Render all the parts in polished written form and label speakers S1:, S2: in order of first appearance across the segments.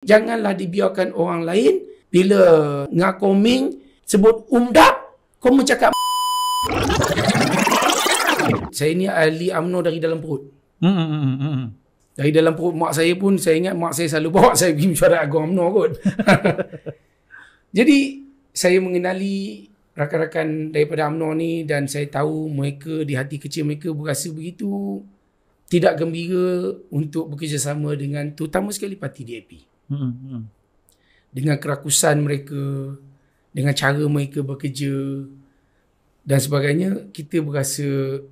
S1: Janganlah dibiarkan orang lain bila ngakoming sebut umdap, kau cakap saya ni ahli UMNO dari dalam perut. Dari dalam perut mak saya pun, saya ingat mak saya selalu bawa saya pergi mesyuarat agung UMNO kot. Jadi saya mengenali rakan-rakan daripada UMNO ni dan saya tahu mereka di hati kecil mereka berasa begitu tidak gembira untuk bekerjasama dengan terutama sekali parti DAP. Dengan kerakusan mereka, dengan cara mereka bekerja dan sebagainya, kita berasa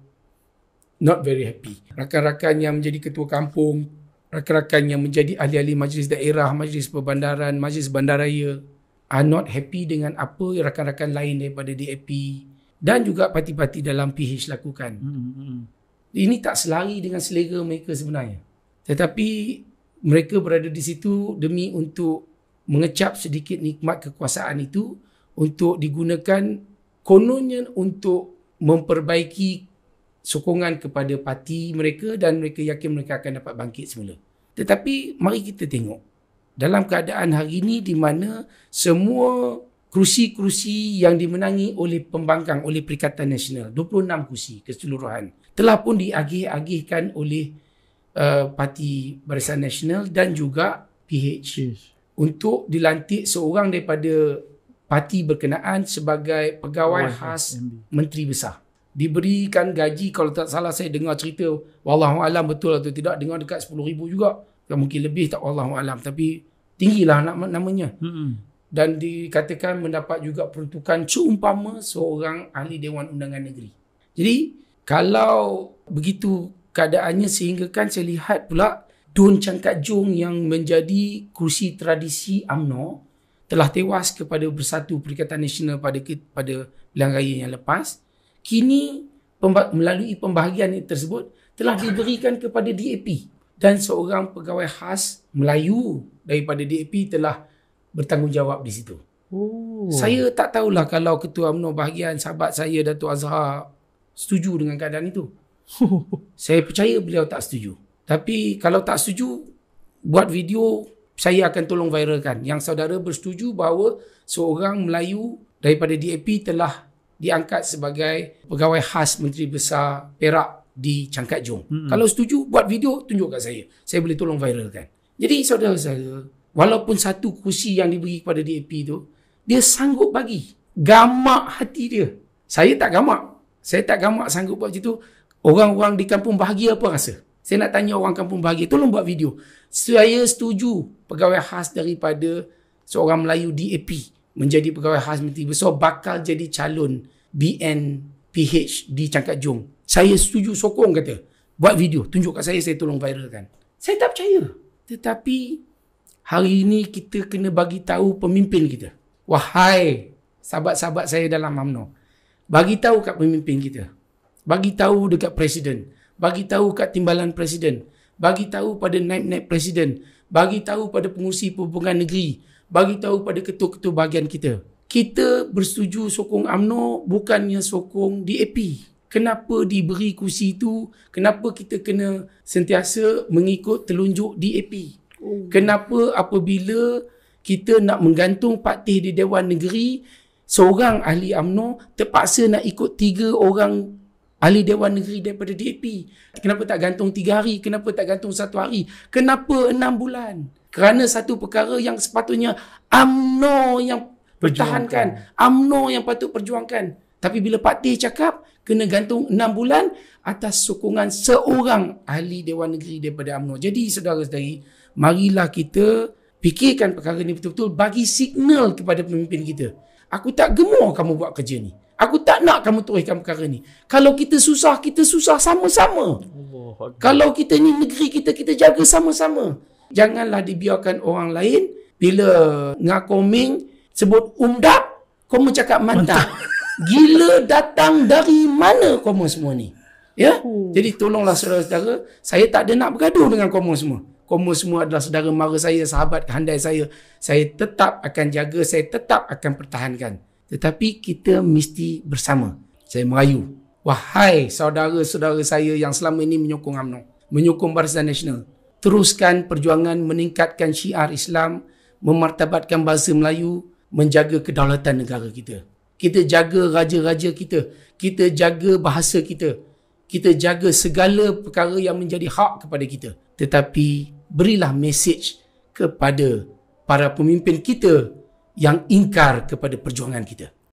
S1: not very happy. Rakan-rakan yang menjadi ketua kampung, rakan-rakan yang menjadi ahli-ahli majlis daerah, majlis perbandaran, majlis bandaraya are not happy dengan apa rakan-rakan lain daripada DAP dan juga parti-parti dalam PH lakukan. Ini tak selari dengan selera mereka sebenarnya. Tetapi mereka berada di situ demi untuk mengecap sedikit nikmat kekuasaan itu untuk digunakan kononnya untuk memperbaiki sokongan kepada parti mereka dan mereka yakin mereka akan dapat bangkit semula. Tetapi mari kita tengok dalam keadaan hari ini di mana semua kerusi-kerusi yang dimenangi oleh pembangkang, oleh Perikatan Nasional, 26 kerusi keseluruhan, telah pun diagih-agihkan oleh Parti Barisan Nasional dan juga PH untuk dilantik seorang daripada parti berkenaan sebagai pegawai khas Menteri Besar. Diberikan gaji, kalau tak salah saya dengar cerita, wallahualam betul atau tidak, dengar dekat 10,000 juga. Mungkin lebih, tak wallahualam, tapi tinggilah namanya. Dan dikatakan mendapat juga peruntukan seumpama seorang ahli Dewan Undangan Negeri. Jadi kalau begitu keadaannya, sehingga kan saya lihat pula Dun Cangkat Jung yang menjadi kerusi tradisi UMNO telah tewas kepada Bersatu Perikatan Nasional pada pilihan raya yang lepas. Kini melalui pembahagian tersebut telah diberikan kepada DAP dan seorang pegawai khas Melayu daripada DAP telah bertanggungjawab di situ. Saya tak tahulah kalau Ketua UMNO bahagian sahabat saya Datuk Azhar setuju dengan keadaan itu. Saya percaya beliau tak setuju. Tapi kalau tak setuju, buat video, saya akan tolong viralkan. Yang saudara bersetuju bahawa seorang Melayu daripada DAP telah diangkat sebagai pegawai khas Menteri Besar Perak di Cangkat Jung. Kalau setuju, buat video, tunjuk kat saya. Saya boleh tolong viralkan. Jadi saudara-saudara, walaupun satu kursi yang diberi kepada DAP tu, dia sanggup bagi. Gamak hati dia. Saya tak gamak. Saya tak gamak sanggup buat macam tu. Orang-orang di kampung bahagia apa rasa? Saya nak tanya orang kampung bahagia, tolong buat video. Saya setuju pegawai khas daripada seorang Melayu DAP menjadi pegawai khas Menteri Besar bakal jadi calon BNPH di Cangkat Jung. Saya setuju, sokong kata. Buat video, tunjuk kat saya tolong viralkan. Saya tak percaya. Tetapi hari ini kita kena bagi tahu pemimpin kita. Wahai sahabat-sahabat saya dalam UMNO, bagi tahu kat pemimpin kita. Bagi tahu dekat Presiden. Bagi tahu kat Timbalan Presiden. Bagi tahu pada naib-naib Presiden. Bagi tahu pada pengurusi perhubungan negeri. Bagi tahu pada ketua-ketua bahagian kita. Kita bersetuju sokong UMNO, bukannya sokong DAP. Kenapa diberi kursi itu? Kenapa kita kena sentiasa mengikut telunjuk DAP? Kenapa apabila kita nak menggantung Patih di Dewan Negeri, seorang ahli UMNO terpaksa nak ikut 3 orang ahli Dewan Negeri daripada DAP? Kenapa tak gantung 3 hari? Kenapa tak gantung 1 hari? Kenapa 6 bulan? Kerana satu perkara yang sepatutnya UMNO yang pertahankan, UMNO yang patut perjuangkan. Tapi bila Pak Teh cakap kena gantung 6 bulan atas sokongan seorang ahli Dewan Negeri daripada UMNO. Jadi saudara-saudari, marilah kita fikirkan perkara ni betul-betul, bagi signal kepada pemimpin kita. Aku tak gemar kamu buat kerja ni. Aku tak nak kamu teruskan perkara ni. Kalau kita susah sama-sama. Kalau kita ni negeri kita jaga sama-sama. Janganlah dibiarkan orang lain bila ngakoming sebut umdap, kamu cakap mantap. Gila datang dari mana kamu semua ni? Ya? Jadi tolonglah saudara-saudara, saya tak ada nak bergaduh dengan kamu semua. Kamu semua adalah saudara mara saya, sahabat handai saya. Saya tetap akan jaga, saya tetap akan pertahankan. Tetapi kita mesti bersama. Saya merayu. Wahai saudara-saudara saya yang selama ini menyokong UMNO, menyokong Barisan Nasional, teruskan perjuangan meningkatkan syiar Islam, memartabatkan bahasa Melayu, menjaga kedaulatan negara kita. Kita jaga raja-raja kita. Kita jaga bahasa kita. Kita jaga segala perkara yang menjadi hak kepada kita. Tetapi berilah mesej kepada para pemimpin kita yang ingkar kepada perjuangan kita.